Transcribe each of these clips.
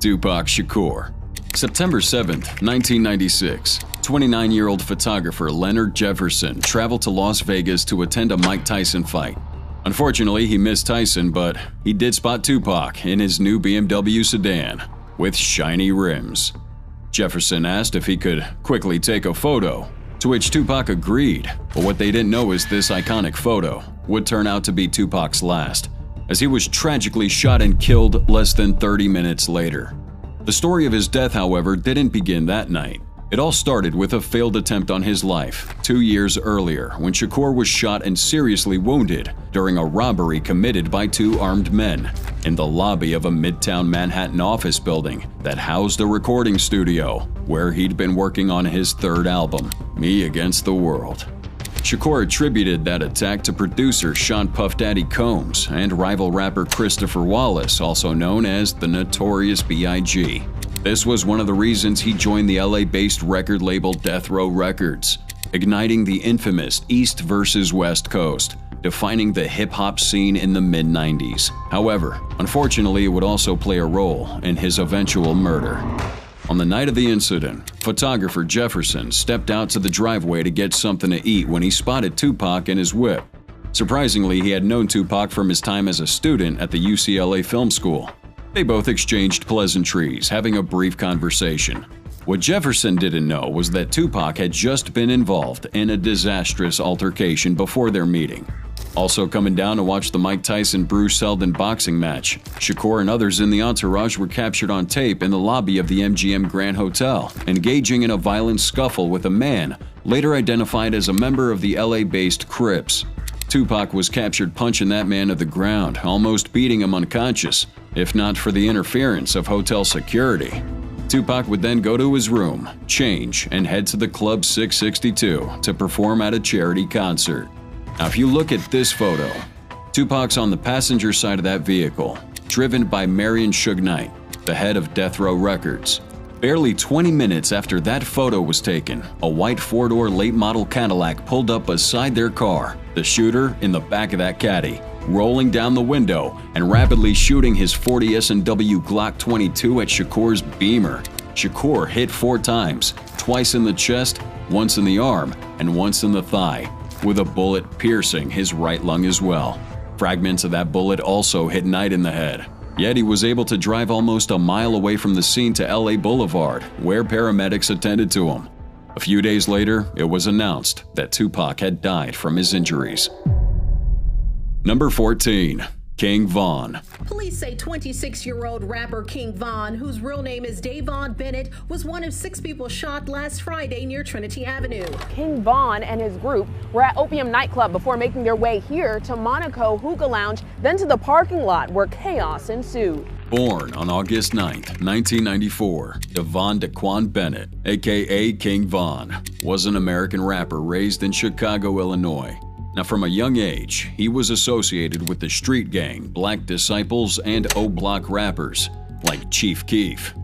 Tupac Shakur. September 7, 1996, 29-year-old photographer Leonard Jefferson traveled to Las Vegas to attend a Mike Tyson fight. Unfortunately, he missed Tyson, but he did spot Tupac in his new BMW sedan with shiny rims. Jefferson asked if he could quickly take a photo, to which Tupac agreed, but what they didn't know is this iconic photo would turn out to be Tupac's last, as he was tragically shot and killed less than 30 minutes later. The story of his death, however, didn't begin that night. It all started with a failed attempt on his life 2 years earlier when Shakur was shot and seriously wounded during a robbery committed by two armed men in the lobby of a Midtown Manhattan office building that housed a recording studio where he'd been working on his third album, Me Against the World. Shakur attributed that attack to producer Sean Puff Daddy Combs and rival rapper Christopher Wallace, also known as the Notorious B.I.G. This was one of the reasons he joined the LA-based record label Death Row Records, igniting the infamous East versus West Coast, defining the hip-hop scene in the mid-90s. However, unfortunately, it would also play a role in his eventual murder. On the night of the incident, photographer Jefferson stepped out to the driveway to get something to eat when he spotted Tupac in his whip. Surprisingly, he had known Tupac from his time as a student at the UCLA Film School. They both exchanged pleasantries, having a brief conversation. What Jefferson didn't know was that Tupac had just been involved in a disastrous altercation before their meeting. Also coming down to watch the Mike Tyson-Bruce Seldon boxing match, Shakur and others in the entourage were captured on tape in the lobby of the MGM Grand Hotel, engaging in a violent scuffle with a man later identified as a member of the LA-based Crips. Tupac was captured punching that man to the ground, almost beating him unconscious, if not for the interference of hotel security. Tupac would then go to his room, change, and head to the Club 662 to perform at a charity concert. Now, if you look at this photo, Tupac's on the passenger side of that vehicle, driven by Marion Suge Knight, the head of Death Row Records. Barely 20 minutes after that photo was taken, a white four-door late-model Cadillac pulled up beside their car, the shooter in the back of that caddy, rolling down the window and rapidly shooting his .40 S&W Glock 22 at Shakur's Beamer. Shakur hit 4 times, twice in the chest, once in the arm, and once in the thigh, with a bullet piercing his right lung as well. Fragments of that bullet also hit Knight in the head. Yet he was able to drive almost a mile away from the scene to LA Boulevard, where paramedics attended to him. A few days later, it was announced that Tupac had died from his injuries. Number 14. King Von. Police say 26-year-old rapper King Von, whose real name is Davon Bennett, was one of 6 people shot last Friday near Trinity Avenue. King Von and his group were at Opium nightclub before making their way here to Monaco Hookah Lounge, then to the parking lot where chaos ensued. Born on August 9, 1994, Davon Daquan Bennett, aka King Von, was an American rapper raised in Chicago, Illinois. Now, from a young age, he was associated with the street gang, Black Disciples, and O-Block rappers like Chief Keef.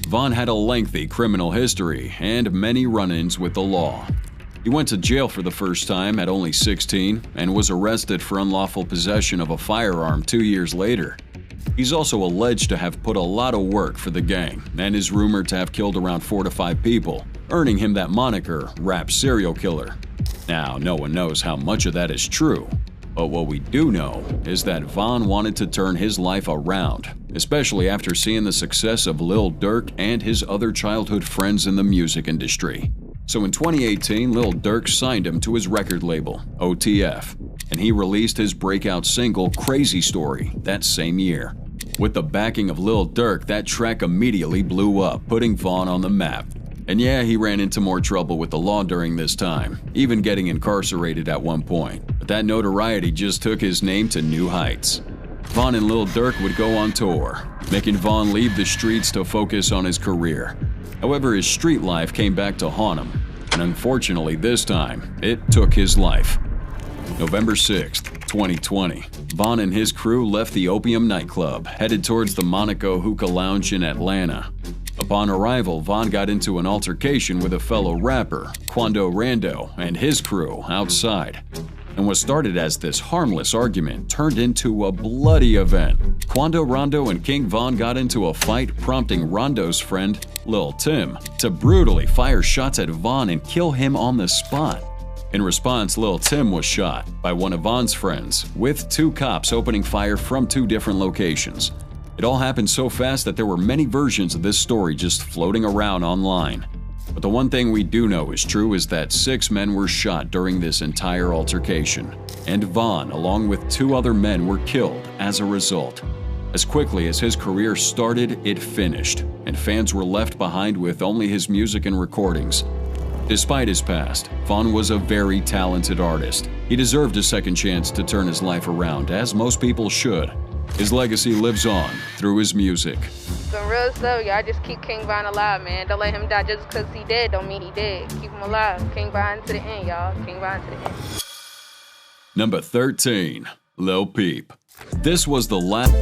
Von had a lengthy criminal history and many run-ins with the law. He went to jail for the first time at only 16 and was arrested for unlawful possession of a firearm 2 years later. He's also alleged to have put a lot of work for the gang and is rumored to have killed around 4 to 5 people, earning him that moniker, Rap Serial Killer. Now, no one knows how much of that is true, but what we do know is that Von wanted to turn his life around, especially after seeing the success of Lil Durk and his other childhood friends in the music industry. So in 2018, Lil Durk signed him to his record label, OTF, and he released his breakout single, Crazy Story, that same year. With the backing of Lil Durk, that track immediately blew up, putting Von on the map. And yeah, he ran into more trouble with the law during this time, even getting incarcerated at one point. But that notoriety just took his name to new heights. Von and Lil Durk would go on tour, making Von leave the streets to focus on his career. However, his street life came back to haunt him, and unfortunately this time, it took his life. November 6, 2020, Von and his crew left the Opium nightclub, headed towards the Monaco Hookah Lounge in Atlanta. Upon arrival, Von got into an altercation with a fellow rapper, Quando Rando, and his crew outside. and what started as this harmless argument turned into a bloody event. Quando Rondo and King Von got into a fight, prompting Rondo's friend, Lil Tim, to brutally fire shots at Von and kill him on the spot. In response, Lil Tim was shot by one of Von's friends, with 2 cops opening fire from 2 different locations. It all happened so fast that there were many versions of this story just floating around online. But the one thing we do know is true is that 6 men were shot during this entire altercation, and Von, along with 2 other men, were killed as a result. As quickly as his career started, it finished, and fans were left behind with only his music and recordings. Despite his past, Von was a very talented artist. He deserved a second chance to turn his life around, as most people should. His legacy lives on through his music. Some real stuff, y'all just keep King Von alive, man. Don't let him die just because he dead, don't mean he dead. Keep him alive. King Von to the end, y'all. King Von to the end. Number 13. Lil Peep. This was the last...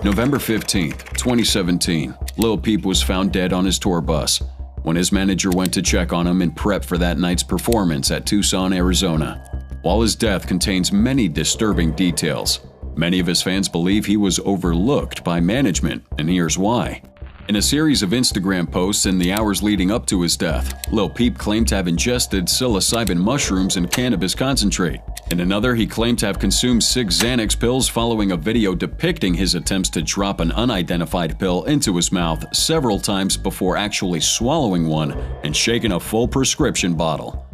November 15, 2017, Lil Peep was found dead on his tour bus when his manager went to check on him and prep for that night's performance at Tucson, Arizona. While his death contains many disturbing details, many of his fans believe he was overlooked by management, and here's why. In a series of Instagram posts in the hours leading up to his death, Lil Peep claimed to have ingested psilocybin mushrooms and cannabis concentrate. In another, he claimed to have consumed 6 Xanax pills following a video depicting his attempts to drop an unidentified pill into his mouth several times before actually swallowing one and shaking a full prescription bottle.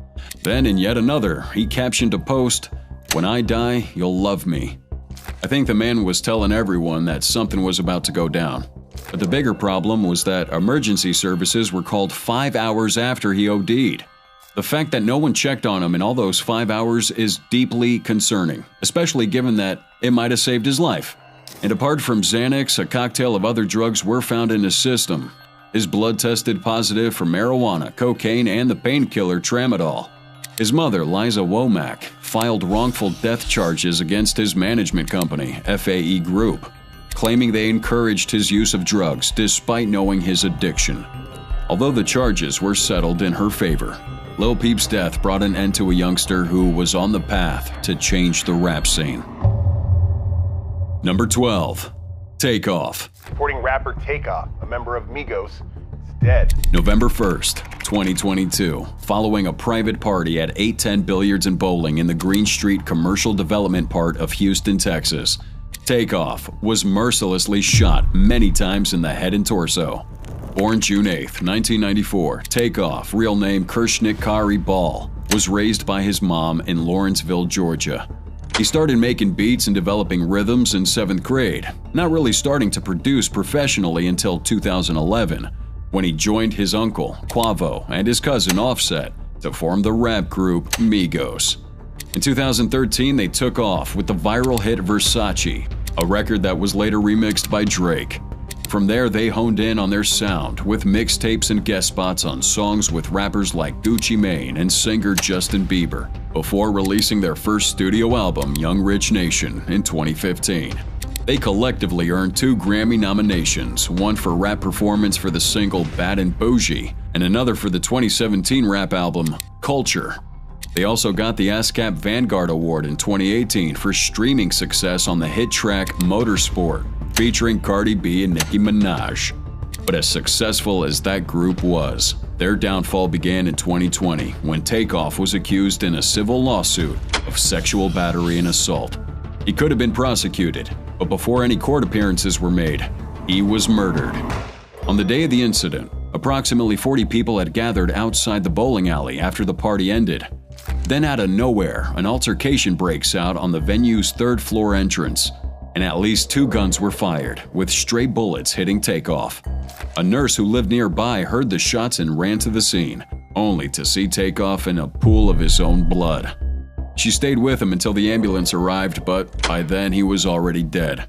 Then, in yet another, he captioned a post, "When I die, you'll love me." I think the man was telling everyone that something was about to go down. But the bigger problem was that emergency services were called 5 hours after he OD'd. The fact that no one checked on him in all those 5 hours is deeply concerning, especially given that it might have saved his life. And apart from Xanax, a cocktail of other drugs were found in his system. His blood tested positive for marijuana, cocaine, and the painkiller tramadol. His mother, Liza Womack, filed wrongful death charges against his management company, FAE Group, claiming they encouraged his use of drugs despite knowing his addiction. Although the charges were settled in her favor, Lil Peep's death brought an end to a youngster who was on the path to change the rap scene. Number 12. Takeoff. Reporting rapper Takeoff, a member of Migos, is dead. November 1st, 2022, following a private party at 810 Billiards and Bowling in the Green Street commercial development part of Houston, Texas, Takeoff was mercilessly shot many times in the head and torso. Born June 8, 1994, Takeoff, real name Kershnik Kari Ball, was raised by his mom in Lawrenceville, Georgia. He started making beats and developing rhythms in 7th grade, not really starting to produce professionally until 2011. when he joined his uncle, Quavo, and his cousin, Offset, to form the rap group Migos. In 2013, they took off with the viral hit Versace, a record that was later remixed by Drake. From there, they honed in on their sound with mixtapes and guest spots on songs with rappers like Gucci Mane and singer Justin Bieber, before releasing their first studio album, Young Rich Nation, in 2015. They collectively earned 2 Grammy nominations, one for rap performance for the single Bad and Bougie, and another for the 2017 rap album Culture. They also got the ASCAP Vanguard Award in 2018 for streaming success on the hit track Motorsport, featuring Cardi B and Nicki Minaj. But as successful as that group was, their downfall began in 2020 when Takeoff was accused in a civil lawsuit of sexual battery and assault. He could have been prosecuted, but before any court appearances were made, he was murdered. On the day of the incident, approximately 40 people had gathered outside the bowling alley after the party ended. Then out of nowhere, an altercation breaks out on the venue's 3rd floor entrance, and at least 2 guns were fired, with stray bullets hitting Takeoff. A nurse who lived nearby heard the shots and ran to the scene, only to see Takeoff in a pool of his own blood. She stayed with him until the ambulance arrived, but by then he was already dead.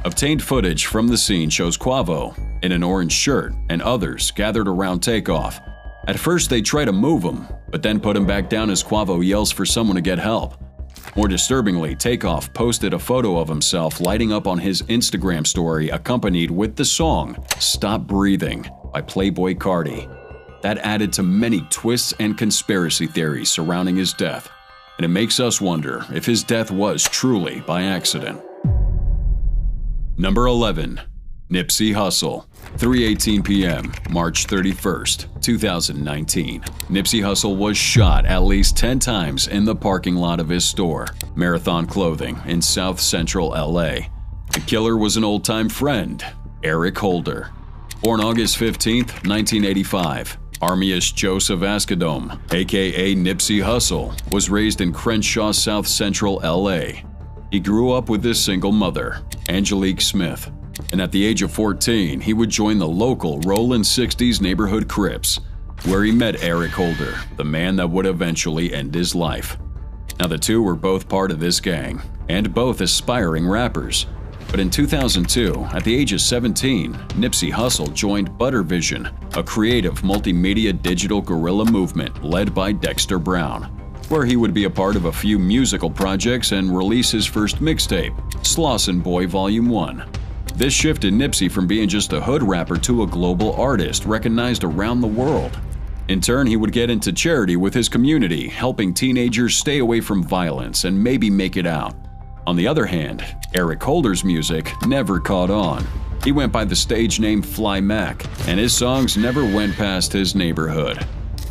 Obtained footage from the scene shows Quavo in an orange shirt and others gathered around Takeoff. At first they try to move him, but then put him back down as Quavo yells for someone to get help. More disturbingly, Takeoff posted a photo of himself lighting up on his Instagram story accompanied with the song Stop Breathing by Playboi Carti. That added to many twists and conspiracy theories surrounding his death, and it makes us wonder if his death was truly by accident. Number 11. Nipsey Hussle. 3:18 p.m., March 31st, 2019. Nipsey Hussle was shot at least 10 times in the parking lot of his store, Marathon Clothing, in South Central LA. The killer was an old-time friend, Eric Holder. Born August 15, 1985, Armius Joseph Ascadome, aka Nipsey Hussle, was raised in Crenshaw, South Central LA. He grew up with his single mother, Angelique Smith, and at the age of 14, he would join the local Rollin' 60s neighborhood Crips, where he met Eric Holder, the man that would eventually end his life. Now the two were both part of this gang, and both aspiring rappers. But in 2002, at the age of 17, Nipsey Hussle joined Buttervision, a creative multimedia digital guerrilla movement led by Dexter Brown, where he would be a part of a few musical projects and release his first mixtape, Slauson Boy Volume 1. This shifted Nipsey from being just a hood rapper to a global artist recognized around the world. In turn, he would get into charity with his community, helping teenagers stay away from violence and maybe make it out. On the other hand, Eric Holder's music never caught on. He went by the stage name Fly Mac, and his songs never went past his neighborhood.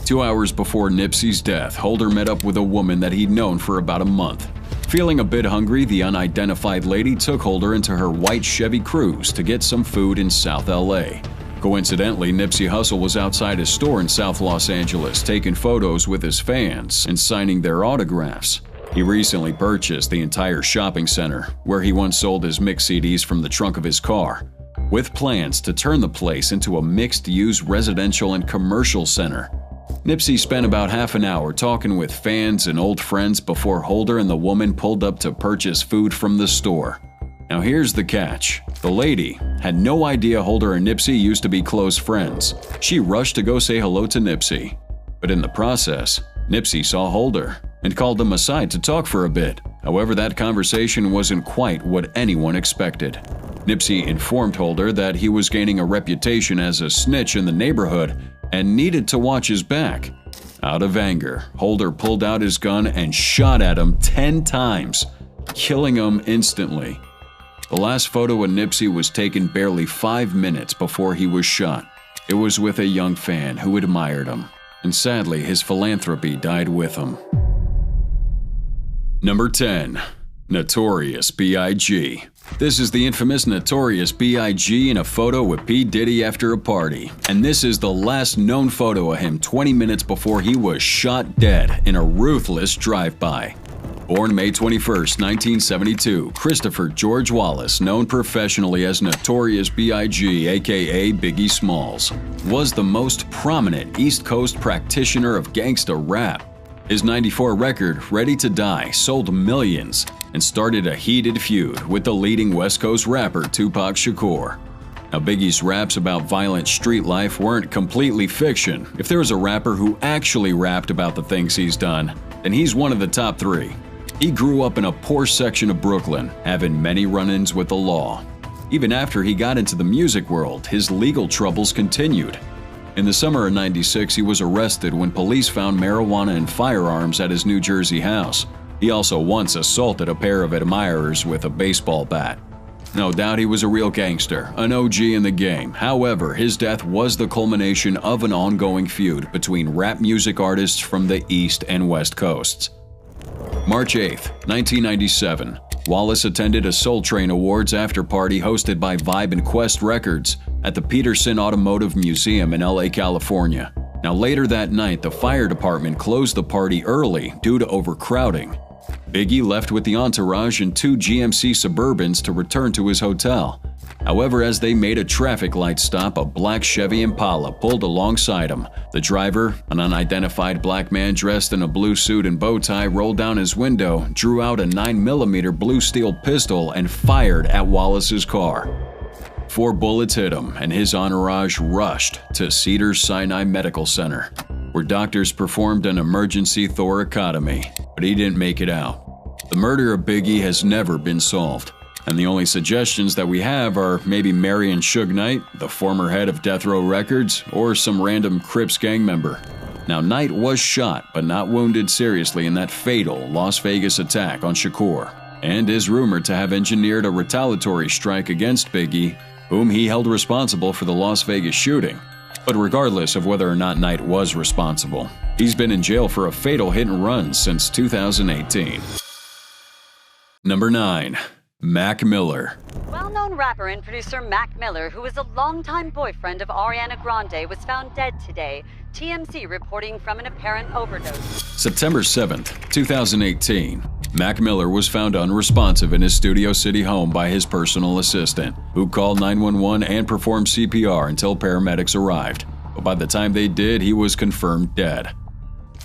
2 hours before Nipsey's death, Holder met up with a woman that he'd known for about a month. Feeling a bit hungry, the unidentified lady took Holder into her white Chevy Cruze to get some food in South LA. Coincidentally, Nipsey Hussle was outside his store in South Los Angeles taking photos with his fans and signing their autographs. He recently purchased the entire shopping center, where he once sold his mix CDs from the trunk of his car, with plans to turn the place into a mixed-use residential and commercial center. Nipsey spent about half an hour talking with fans and old friends before Holder and the woman pulled up to purchase food from the store. Now here's the catch. The lady had no idea Holder and Nipsey used to be close friends. She rushed to go say hello to Nipsey. But in the process, Nipsey saw Holder and called him aside to talk for a bit. However, that conversation wasn't quite what anyone expected. Nipsey informed Holder that he was gaining a reputation as a snitch in the neighborhood and needed to watch his back. Out of anger, Holder pulled out his gun and shot at him 10 times, killing him instantly. The last photo of Nipsey was taken barely 5 minutes before he was shot. It was with a young fan who admired him, and sadly his philanthropy died with him. Number 10. Notorious B.I.G. This is the infamous Notorious B.I.G. in a photo with P. Diddy after a party, and this is the last known photo of him 20 minutes before he was shot dead in a ruthless drive-by. Born May 21, 1972, Christopher George Wallace, known professionally as Notorious B.I.G. aka Biggie Smalls, was the most prominent East Coast practitioner of gangsta rap. His '94 record, Ready to Die, sold millions and started a heated feud with the leading West Coast rapper Tupac Shakur. Now, Biggie's raps about violent street life weren't completely fiction. If there was a rapper who actually rapped about the things he's done, then he's one of the top three. He grew up in a poor section of Brooklyn, having many run-ins with the law. Even after he got into the music world, his legal troubles continued. In the summer of '96, he was arrested when police found marijuana and firearms at his New Jersey house. He also once assaulted a pair of admirers with a baseball bat. No doubt he was a real gangster, an OG in the game. However, his death was the culmination of an ongoing feud between rap music artists from the East and West Coasts. March 8, 1997, Wallace attended a Soul Train Awards after-party hosted by Vibe and Quest Records at the Peterson Automotive Museum in LA, California. Now, later that night, the fire department closed the party early due to overcrowding. Biggie left with the entourage and 2 GMC Suburbans to return to his hotel. However, as they made a traffic light stop, a black Chevy Impala pulled alongside him. The driver, an unidentified black man dressed in a blue suit and bow tie, rolled down his window, drew out a 9mm blue steel pistol, and fired at Wallace's car. 4 bullets hit him, and his entourage rushed to Cedars-Sinai Medical Center, where doctors performed an emergency thoracotomy, but he didn't make it out. The murder of Biggie has never been solved, and the only suggestions that we have are maybe Marion Suge Knight, the former head of Death Row Records, or some random Crips gang member. Now, Knight was shot but not wounded seriously in that fatal Las Vegas attack on Shakur, and is rumored to have engineered a retaliatory strike against Biggie, whom he held responsible for the Las Vegas shooting. But regardless of whether or not Knight was responsible, he's been in jail for a fatal hit and run since 2018. Number 9. Mac Miller. Well-known rapper and producer Mac Miller, who is a longtime boyfriend of Ariana Grande, was found dead today. TMZ reporting from an apparent overdose. September 7th, 2018. Mac Miller was found unresponsive in his Studio City home by his personal assistant, who called 911 and performed CPR until paramedics arrived. But by the time they did, he was confirmed dead.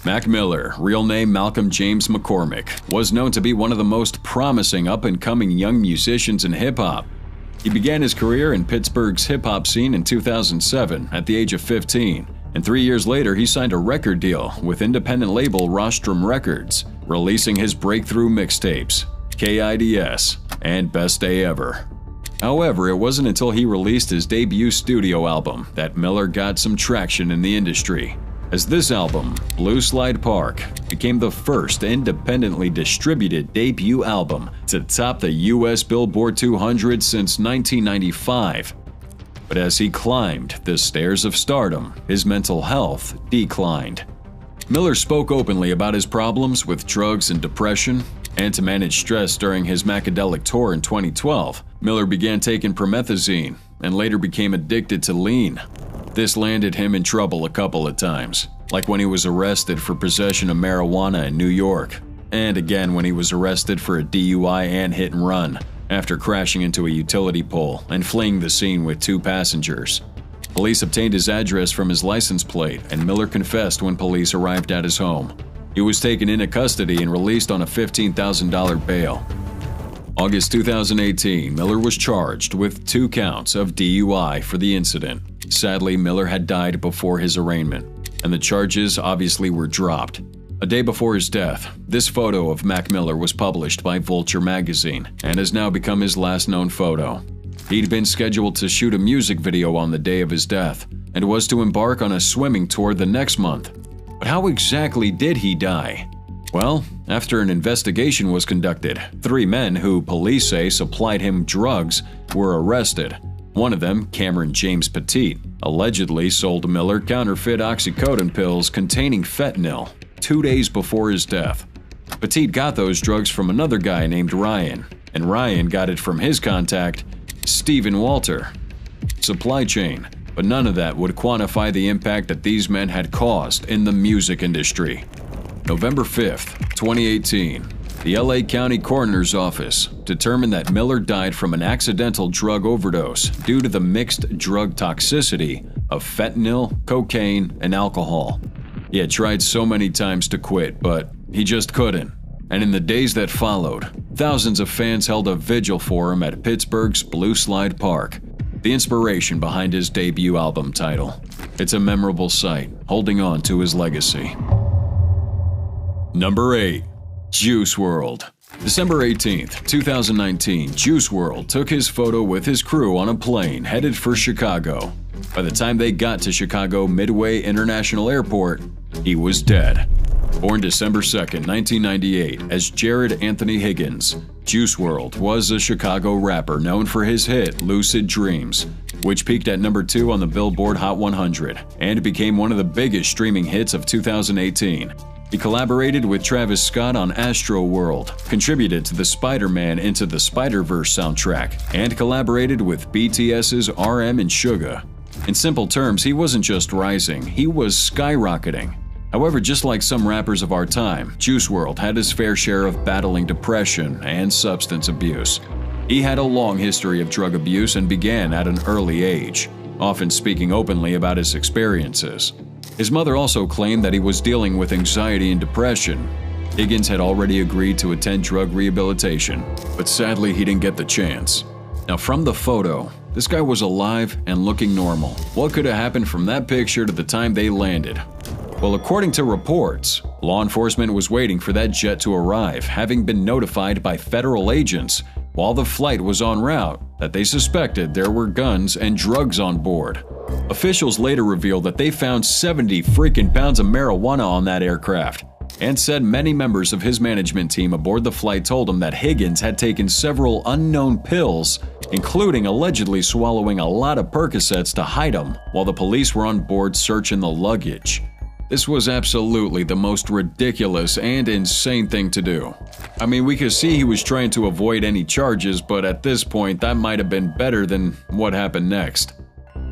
Mac Miller, real name Malcolm James McCormick, was known to be one of the most promising up-and-coming young musicians in hip-hop. He began his career in Pittsburgh's hip-hop scene in 2007 at the age of 15, and 3 years later he signed a record deal with independent label Rostrum Records, releasing his breakthrough mixtapes, KIDS, and Best Day Ever. However, it wasn't until he released his debut studio album that Miller got some traction in the industry, as this album, Blue Slide Park, became the first independently distributed debut album to top the US Billboard 200 since 1995. But as he climbed the stairs of stardom, his mental health declined. Miller spoke openly about his problems with drugs and depression, and to manage stress during his Macadelic tour in 2012, Miller began taking promethazine and later became addicted to lean. This landed him in trouble a couple of times, like when he was arrested for possession of marijuana in New York, and again when he was arrested for a DUI and hit and run after crashing into a utility pole and fleeing the scene with 2 passengers. Police obtained his address from his license plate, and Miller confessed when police arrived at his home. He was taken into custody and released on a $15,000 bail. August 2018, Miller was charged with 2 counts of DUI for the incident. Sadly, Miller had died before his arraignment, and the charges obviously were dropped. A day before his death, this photo of Mac Miller was published by Vulture magazine and has now become his last known photo. He'd been scheduled to shoot a music video on the day of his death and was to embark on a swimming tour the next month. But how exactly did he die? Well, after an investigation was conducted, 3 men who police say supplied him drugs were arrested. One of them, Cameron James Petit, allegedly sold Miller counterfeit oxycodone pills containing fentanyl 2 days before his death. Petit got those drugs from another guy named Ryan, and Ryan got it from his contact, Stephen Walter. Supply chain, but none of that would quantify the impact that these men had caused in the music industry. November 5th, 2018. The LA County Coroner's Office determined that Miller died from an accidental drug overdose due to the mixed drug toxicity of fentanyl, cocaine, and alcohol. He had tried so many times to quit, but he just couldn't. And in the days that followed, thousands of fans held a vigil for him at Pittsburgh's Blue Slide Park, the inspiration behind his debut album title. It's a memorable sight, holding on to his legacy. Number 8. Juice WRLD. December 18th, 2019, Juice WRLD took his photo with his crew on a plane headed for Chicago. By the time they got to Chicago Midway International Airport, he was dead. Born December 2nd, 1998, as Jared Anthony Higgins, Juice WRLD was a Chicago rapper known for his hit Lucid Dreams, which peaked at number 2 on the Billboard Hot 100 and became one of the biggest streaming hits of 2018. He collaborated with Travis Scott on Astro World, contributed to the Spider-Man Into the Spider-Verse soundtrack, and collaborated with BTS's RM and Suga. In simple terms, he wasn't just rising, he was skyrocketing. However, just like some rappers of our time, Juice WRLD had his fair share of battling depression and substance abuse. He had a long history of drug abuse and began at an early age, often speaking openly about his experiences. His mother also claimed that he was dealing with anxiety and depression. Higgins had already agreed to attend drug rehabilitation, but sadly he didn't get the chance. Now from the photo, this guy was alive and looking normal. What could have happened from that picture to the time they landed? Well, according to reports, law enforcement was waiting for that jet to arrive, having been notified by federal agents while the flight was en route that they suspected there were guns and drugs on board. Officials later revealed that they found 70 freaking pounds of marijuana on that aircraft, and said many members of his management team aboard the flight told him that Higgins had taken several unknown pills, including allegedly swallowing a lot of Percocets to hide them while the police were on board searching the luggage. This was absolutely the most ridiculous and insane thing to do. I mean, we could see he was trying to avoid any charges, but at this point that might have been better than what happened next.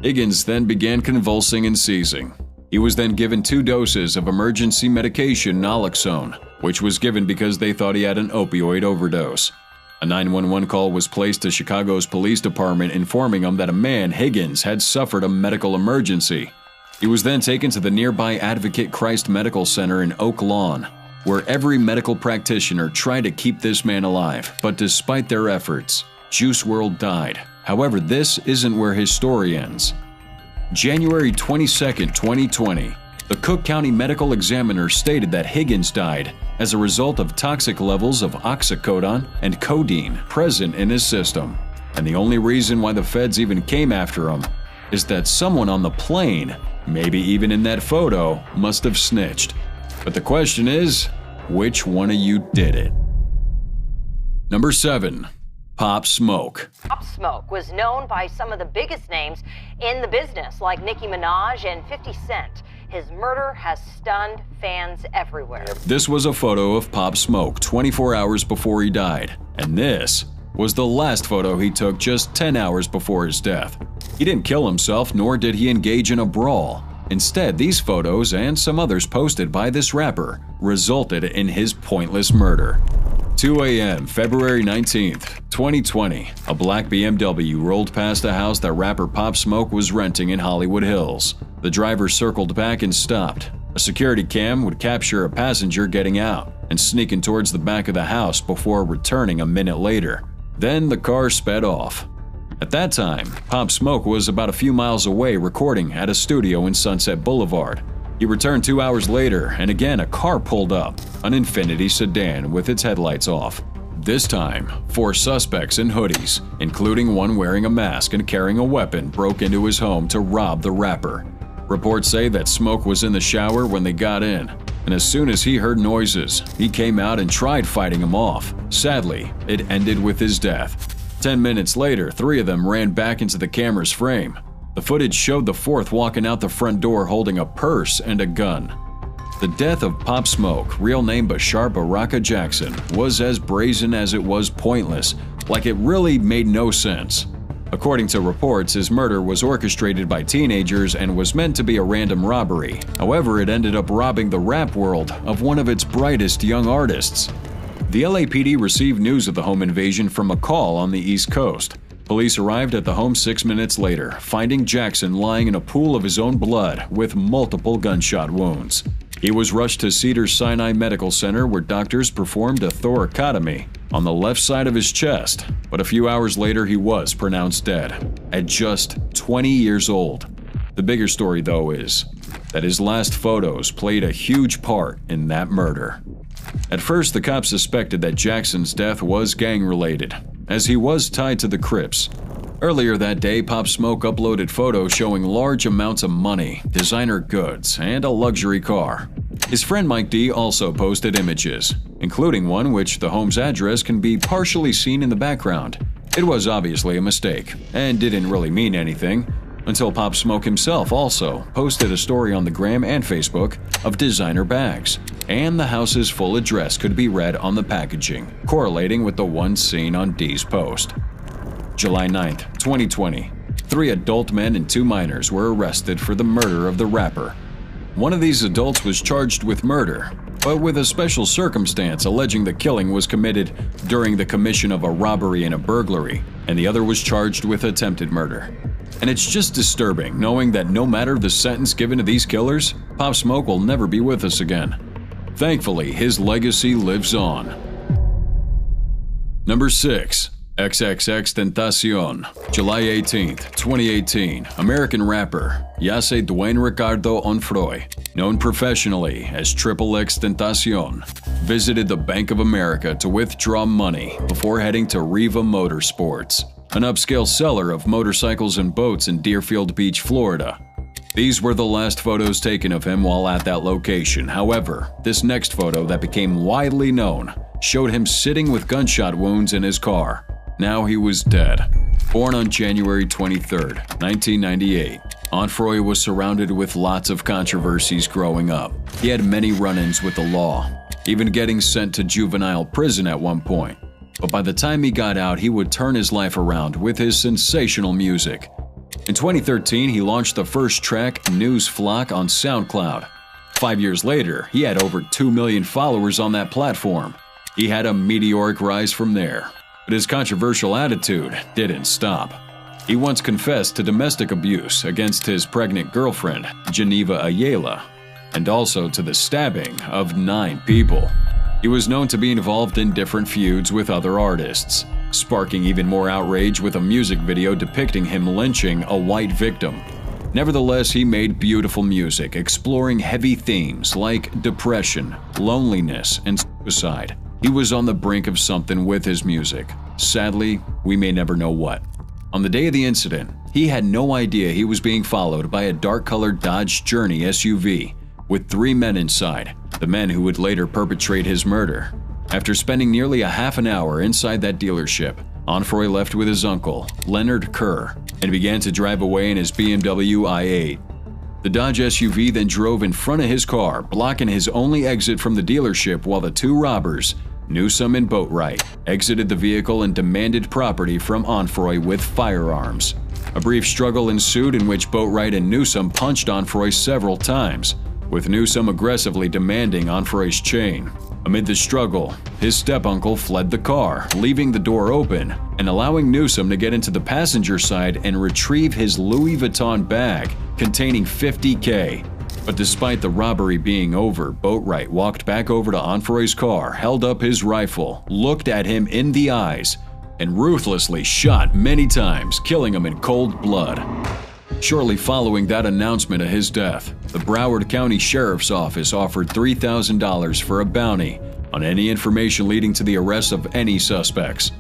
Higgins then began convulsing and seizing. He was then given 2 doses of emergency medication naloxone, which was given because they thought he had an opioid overdose. A 911 call was placed to Chicago's police department informing them that a man, Higgins, had suffered a medical emergency. He was then taken to the nearby Advocate Christ Medical Center in Oak Lawn, where every medical practitioner tried to keep this man alive, but despite their efforts, Juice WRLD died. However, this isn't where his story ends. January 22, 2020, the Cook County Medical Examiner stated that Higgins died as a result of toxic levels of oxycodone and codeine present in his system. And the only reason why the feds even came after him is that someone on the plane, maybe even in that photo, must have snitched. But the question is, which one of you did it? Number 7. Pop Smoke. Pop Smoke was known by some of the biggest names in the business, like Nicki Minaj and 50 Cent. His murder has stunned fans everywhere. This was a photo of Pop Smoke 24 hours before he died, and this was the last photo he took just 10 hours before his death. He didn't kill himself, nor did he engage in a brawl. Instead, these photos and some others posted by this rapper resulted in his pointless murder. 2 a.m., February 19th, 2020, a black BMW rolled past a house that rapper Pop Smoke was renting in Hollywood Hills. The driver circled back and stopped. A security cam would capture a passenger getting out and sneaking towards the back of the house before returning a minute later. Then the car sped off. At that time, Pop Smoke was about a few miles away recording at a studio in Sunset Boulevard. He returned 2 hours later, and again a car pulled up, an Infiniti sedan with its headlights off. This time, 4 suspects in hoodies, including one wearing a mask and carrying a weapon, broke into his home to rob the rapper. Reports say that Smoke was in the shower when they got in, and as soon as he heard noises, he came out and tried fighting him off. Sadly, it ended with his death. 10 minutes later, 3 of them ran back into the camera's frame. The footage showed the 4th walking out the front door holding a purse and a gun. The death of Pop Smoke, real name Bashar Baraka Jackson, was as brazen as it was pointless, like it really made no sense. According to reports, his murder was orchestrated by teenagers and was meant to be a random robbery. However, it ended up robbing the rap world of one of its brightest young artists. The LAPD received news of the home invasion from a call on the East Coast. Police arrived at the home 6 minutes later, finding Jackson lying in a pool of his own blood with multiple gunshot wounds. He was rushed to Cedars-Sinai Medical Center where doctors performed a thoracotomy on the left side of his chest, but a few hours later he was pronounced dead, at just 20 years old. The bigger story, though, is that his last photos played a huge part in that murder. At first, the cops suspected that Jackson's death was gang-related, as he was tied to the Crips. Earlier that day, Pop Smoke uploaded photos showing large amounts of money, designer goods, and a luxury car. His friend Mike D also posted images, including one which the home's address can be partially seen in the background. It was obviously a mistake, and didn't really mean anything, until Pop Smoke himself also posted a story on the Gram and Facebook of designer bags, and the house's full address could be read on the packaging, correlating with the one seen on D's post. July 9, 2020. 3 adult men and 2 minors were arrested for the murder of the rapper. One of these adults was charged with murder, but with a special circumstance alleging the killing was committed during the commission of a robbery and a burglary, and the other was charged with attempted murder. And it's just disturbing knowing that no matter the sentence given to these killers, Pop Smoke will never be with us again. Thankfully, his legacy lives on. Number 6. XXXTentacion. July 18, 2018. American rapper Yase Dwayne Ricardo Onfroy, known professionally as XXXTentacion, visited the Bank of America to withdraw money before heading to Riva Motorsports, an upscale seller of motorcycles and boats in Deerfield Beach, Florida. These were the last photos taken of him while at that location. However, this next photo that became widely known showed him sitting with gunshot wounds in his car. Now he was dead. Born on January 23, 1998, Onfroy was surrounded with lots of controversies growing up. He had many run-ins with the law, even getting sent to juvenile prison at one point. But by the time he got out, he would turn his life around with his sensational music. In 2013, he launched the first track, News Flock, on SoundCloud. 5 years later, he had over 2 million followers on that platform. He had a meteoric rise from there. But his controversial attitude didn't stop. He once confessed to domestic abuse against his pregnant girlfriend, Geneva Ayala, and also to the stabbing of 9 people. He was known to be involved in different feuds with other artists, sparking even more outrage with a music video depicting him lynching a white victim. Nevertheless, he made beautiful music exploring heavy themes like depression, loneliness, and suicide. He was on the brink of something with his music. Sadly, we may never know what. On the day of the incident, he had no idea he was being followed by a dark-colored Dodge Journey SUV with 3 men inside, the men who would later perpetrate his murder. After spending nearly a half an hour inside that dealership, Onfroy left with his uncle, Leonard Kerr, and began to drive away in his BMW i8. The Dodge SUV then drove in front of his car, blocking his only exit from the dealership while the 2 robbers, Newsome and Boatwright, exited the vehicle and demanded property from Onfroy with firearms. A brief struggle ensued in which Boatwright and Newsome punched Onfroy several times, with Newsome aggressively demanding Onfroy's chain. Amid the struggle, his step-uncle fled the car, leaving the door open and allowing Newsome to get into the passenger side and retrieve his Louis Vuitton bag containing $50K. But despite the robbery being over, Boatwright walked back over to Onfroy's car, held up his rifle, looked at him in the eyes, and ruthlessly shot many times, killing him in cold blood. Shortly following that announcement of his death, the Broward County Sheriff's Office offered $3,000 for a bounty on any information leading to the arrest of any suspects.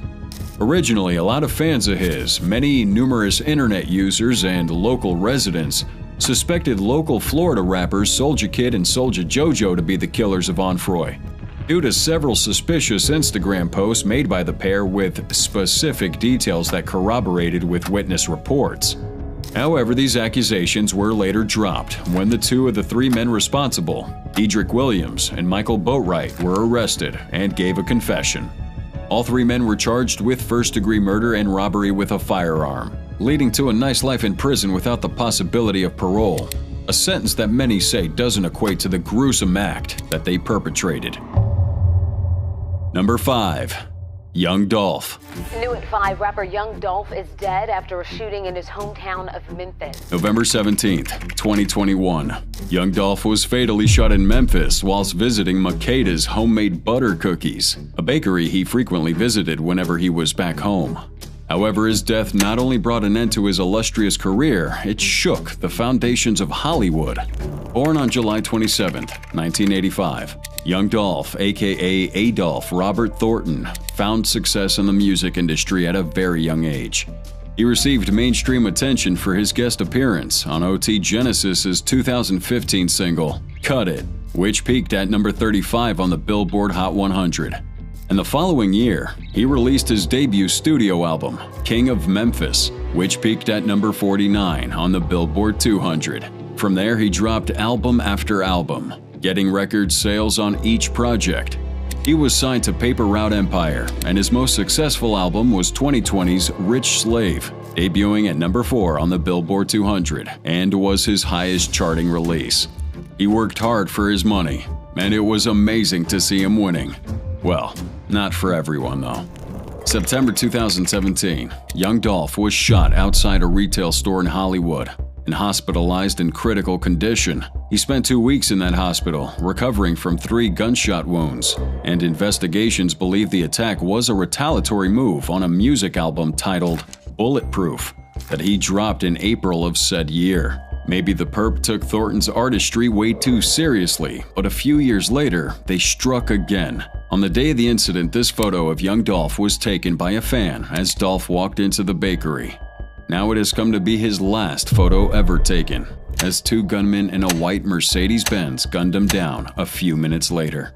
Originally, a lot of fans of his, many numerous internet users, and local residents suspected local Florida rappers Soulja Kid and Soulja JoJo to be the killers of Onfroy, due to several suspicious Instagram posts made by the pair with specific details that corroborated with witness reports. However, these accusations were later dropped when the 2 of the 3 men responsible, Edric Williams and Michael Boatwright, were arrested and gave a confession. All 3 men were charged with first-degree murder and robbery with a firearm, leading to a nice life in prison without the possibility of parole, a sentence that many say doesn't equate to the gruesome act that they perpetrated. Number 5. XXXTentacion. July 18, 2018. American rapper Yase Dwayne Ricardo Onfroy, known professionally as XXXTentacion, visited the Bank of America to withdraw money before heading to Riva Motorsports, an upscale seller of motorcycles and boats in Deerfield Beach, Florida. He was known to be involved in different feuds with other artists, sparking even more outrage with a music video depicting him lynching a white victim. Nevertheless, he made beautiful music exploring heavy themes like depression, loneliness, and suicide. He was on the brink of something with his music. Sadly, we may never know what. On the day of the incident, he had no idea he was being followed by a dark-colored Dodge Journey SUV with 3 men inside, the men who would later perpetrate his murder. Number 5. Young Dolph. New at 5, rapper Young Dolph is dead after a shooting in his hometown of Memphis. November 17, 2021. Young Dolph was fatally shot in Memphis whilst visiting Makeda's homemade butter cookies, a bakery he frequently visited whenever he was back home. However, his death not only brought an end to his illustrious career, it shook the foundations of Hollywood. Born on July 27, 1985, Young Dolph, aka Adolph Robert Thornton, found success in the music industry at a very young age. He received mainstream attention for his guest appearance on OT Genesis's 2015 single, Cut It, which peaked at number 35 on the Billboard Hot 100. And the following year, he released his debut studio album, King of Memphis, which peaked at number 49 on the Billboard 200. From there, he dropped album after album, getting record sales on each project. He was signed to Paper Route Empire, and his most successful album was 2020's Rich Slave, debuting at number 4 on the Billboard 200, and was his highest charting release. He worked hard for his money, and it was amazing to see him winning. Well, not for everyone though. September 2017, Young Dolph was shot outside a retail store in Hollywood and hospitalized in critical condition. He spent 2 weeks in that hospital, recovering from 3 gunshot wounds, and investigations believe the attack was a retaliatory move on a music album titled Bulletproof that he dropped in April of said year. Maybe the perp took Thornton's artistry way too seriously, but a few years later, they struck again. On the day of the incident, this photo of Young Dolph was taken by a fan as Dolph walked into the bakery. Now it has come to be his last photo ever taken, as 2 gunmen in a white Mercedes-Benz gunned him down a few minutes later.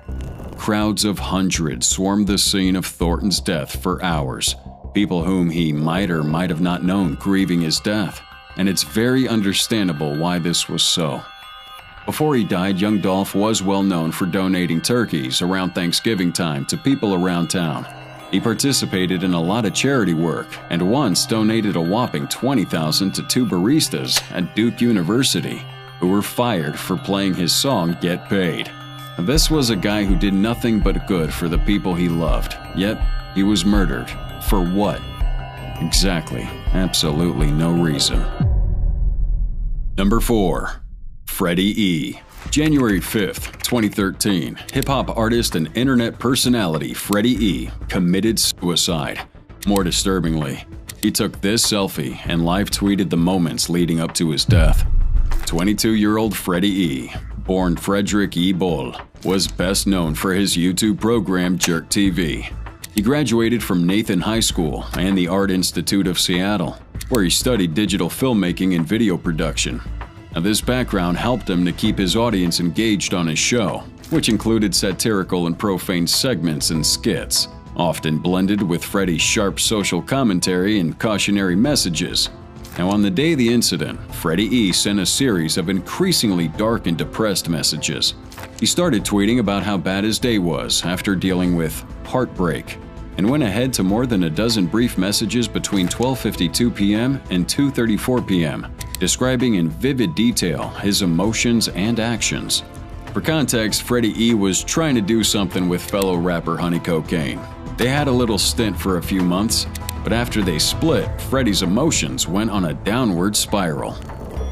Crowds of hundreds swarmed the scene of Thornton's death for hours, people whom he might or might have not known grieving his death, and it's very understandable why this was so. Before he died, Young Dolph was well known for donating turkeys around Thanksgiving time to people around town. He participated in a lot of charity work and once donated a whopping $20,000 to 2 baristas at Duke University who were fired for playing his song Get Paid. This was a guy who did nothing but good for the people he loved, yet he was murdered. For what? Exactly. Absolutely no reason. Number 4. Freddie E. January 5th, 2013, hip-hop artist and internet personality Freddie E. committed suicide. More disturbingly, he took this selfie and live-tweeted the moments leading up to his death. 22-year-old Freddie E., born Frederick E. Bull, was best known for his YouTube program Jerk TV. He graduated from Nathan High School and the Art Institute of Seattle, where he studied digital filmmaking and video production. Now, this background helped him to keep his audience engaged on his show, which included satirical and profane segments and skits, often blended with Freddie's sharp social commentary and cautionary messages. Now, on the day of the incident, Freddie E. sent a series of increasingly dark and depressed messages. He started tweeting about how bad his day was after dealing with heartbreak, and went ahead to more than a dozen brief messages between 12:52 p.m. and 2:34 p.m., describing in vivid detail his emotions and actions. For context, Freddie E. was trying to do something with fellow rapper Honey Cocaine. They had a little stint for a few months, but after they split, Freddie's emotions went on a downward spiral.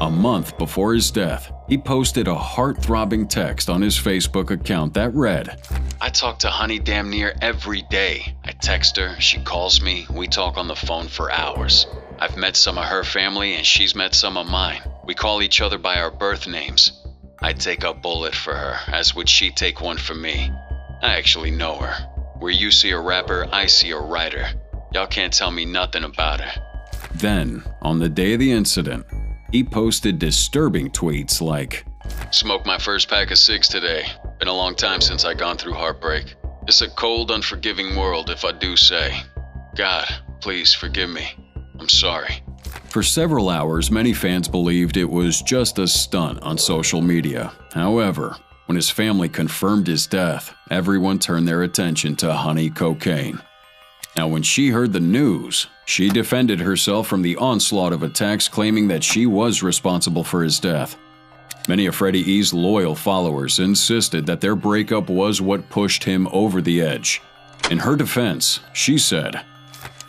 A month before his death, he posted a heart-throbbing text on his Facebook account that read, "I talk to Honey damn near every day. I text her, she calls me, we talk on the phone for hours. I've met some of her family and she's met some of mine. We call each other by our birth names. I'd take a bullet for her, as would she take one for me. I actually know her. Where you see a rapper, I see a writer. Y'all can't tell me nothing about her." Then, on the day of the incident, he posted disturbing tweets like, "Smoked my first pack of cigs today. Been a long time since I gone through heartbreak. It's a cold, unforgiving world if I do say. God, please forgive me. I'm sorry." For several hours, many fans believed it was just a stunt on social media. However, when his family confirmed his death, everyone turned their attention to Honey Cocaine. Now, when she heard the news, she defended herself from the onslaught of attacks, claiming that she was responsible for his death. Many of Freddie E.'s loyal followers insisted that their breakup was what pushed him over the edge. In her defense, she said,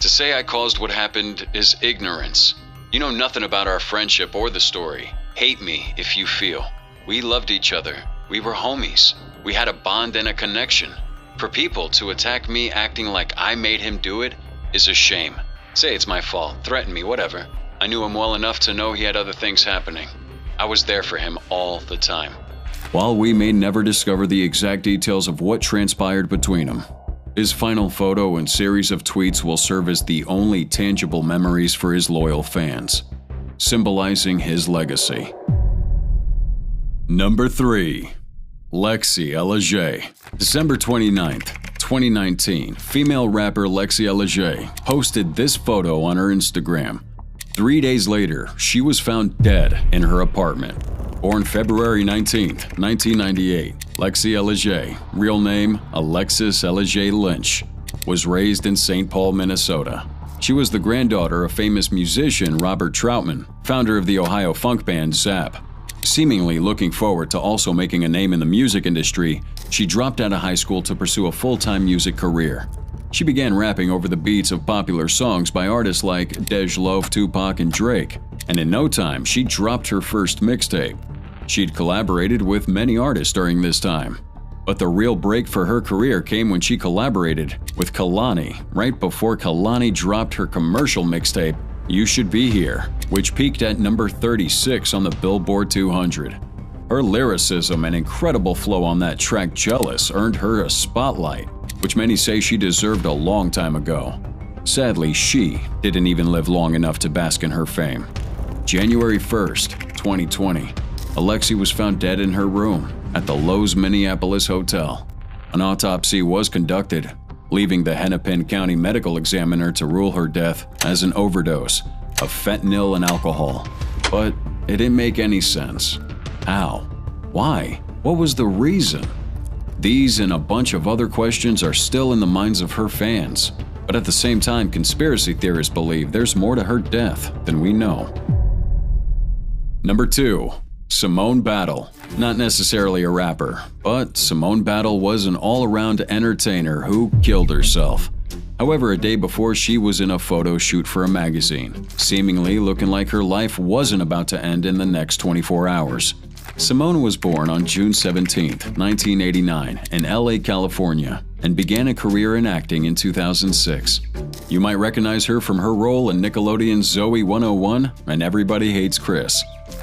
"To say I caused what happened is ignorance. You know nothing about our friendship or the story. Hate me if you feel. We loved each other. We were homies. We had a bond and a connection. For people to attack me acting like I made him do it is a shame. Say it's my fault, threaten me, whatever. I knew him well enough to know he had other things happening. I was there for him all the time." While we may never discover the exact details of what transpired between them, his final photo and series of tweets will serve as the only tangible memories for his loyal fans, symbolizing his legacy. Number 3. Lexi Elleger. December 29th, 2019, female rapper Lexi Elleger posted this photo on her Instagram. 3 days later, she was found dead in her apartment. Born February 19th, 1998, Lexi Elleger, real name Alexis Elleger Lynch, was raised in St. Paul, Minnesota. She was the granddaughter of famous musician Robert Troutman, founder of the Ohio funk band Zapp. Seemingly looking forward to also making a name in the music industry, she dropped out of high school to pursue a full-time music career. She began rapping over the beats of popular songs by artists like Dej Loaf, Tupac, and Drake, and in no time she dropped her first mixtape. She'd collaborated with many artists during this time, but the real break for her career came when she collaborated with Kehlani right before Kehlani dropped her commercial mixtape, You Should Be Here, which peaked at number 36 on the Billboard 200. Her lyricism and incredible flow on that track Jealous earned her a spotlight, which many say she deserved a long time ago. Sadly, she didn't even live long enough to bask in her fame. January 1st, 2020, Alexi was found dead in her room at the Lowe's Minneapolis Hotel. An autopsy was conducted, leaving the Hennepin County medical examiner to rule her death as an overdose of fentanyl and alcohol. But it didn't make any sense. How? Why? What was the reason? These and a bunch of other questions are still in the minds of her fans. But at the same time, conspiracy theorists believe there's more to her death than we know. Number 2. Simone Battle. Not necessarily a rapper, but Simone Battle was an all-around entertainer who killed herself. However, a day before, she was in a photo shoot for a magazine, seemingly looking like her life wasn't about to end in the next 24 hours. Simone was born on June 17, 1989, in LA, California, and began a career in acting in 2006. You might recognize her from her role in Nickelodeon's Zoe 101 and Everybody Hates Chris.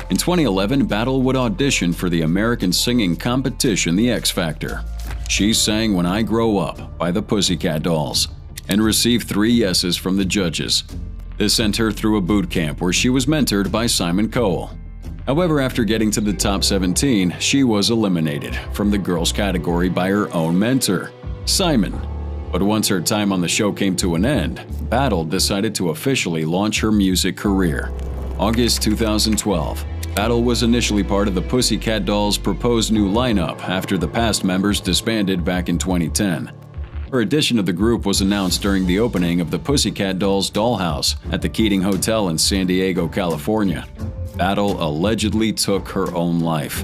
In 2011, Battle would audition for the American singing competition The X Factor. She sang When I Grow Up by the Pussycat Dolls and received 3 yeses from the judges. This sent her through a boot camp where she was mentored by Simon Cowell. However, after getting to the top 17, she was eliminated from the girls category by her own mentor, Simon. But once her time on the show came to an end, Battle decided to officially launch her music career. August 2012, Battle was initially part of the Pussycat Dolls' proposed new lineup after the past members disbanded back in 2010. Her addition to the group was announced during the opening of the Pussycat Dolls' Dollhouse at the Keating Hotel in San Diego, California. Battle allegedly took her own life.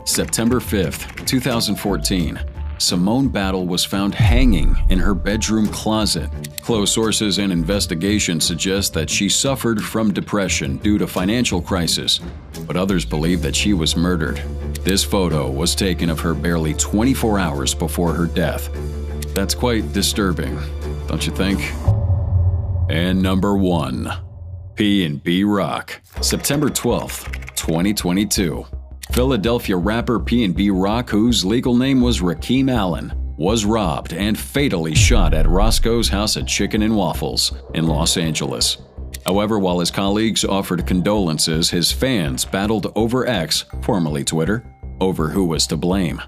September 5, 2014, Simone Battle was found hanging in her bedroom closet. Close sources and investigations suggest that she suffered from depression due to financial crisis, but others believe that she was murdered. This photo was taken of her barely 24 hours before her death. That's quite disturbing, don't you think? And number 1. P&B Rock. September 12th, 2022. Philadelphia rapper P&B Rock, whose legal name was Rakeem Allen, was robbed and fatally shot at Roscoe's House of Chicken and Waffles in Los Angeles. However, while his colleagues offered condolences, his fans battled over X, formerly Twitter, over who was to blame.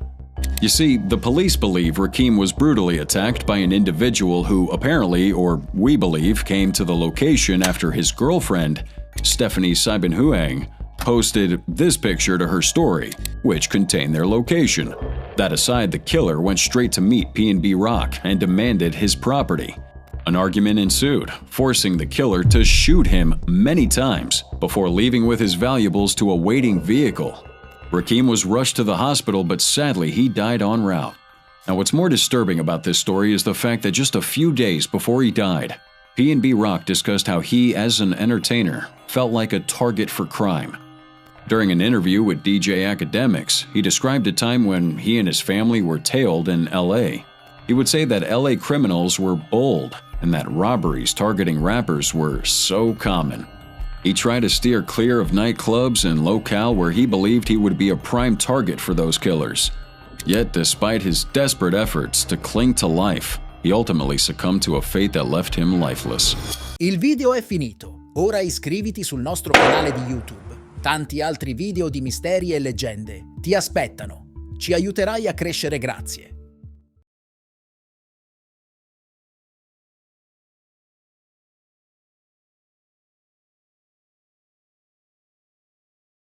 You see, the police believe Rakeem was brutally attacked by an individual who apparently, or we believe, came to the location after his girlfriend, Stephanie Saibenhuang, posted this picture to her story, which contained their location. That aside, the killer went straight to meet P&B Rock and demanded his property. An argument ensued, forcing the killer to shoot him many times before leaving with his valuables to a waiting vehicle. Rakeem was rushed to the hospital, but sadly he died en route. Now, what's more disturbing about this story is the fact that just a few days before he died, P&B Rock discussed how he, as an entertainer, felt like a target for crime. During an interview with DJ Academics, he described a time when he and his family were tailed in LA. He would say that LA criminals were bold and that robberies targeting rappers were so common. He tried to steer clear of nightclubs and locale where he believed he would be a prime target for those killers. Yet, despite his desperate efforts to cling to life, he ultimately succumbed to a fate that left him lifeless. Il video è finito. Ora iscriviti sul nostro canale di YouTube. Tanti altri video di misteri e leggende ti aspettano. Ci aiuterai a crescere, grazie.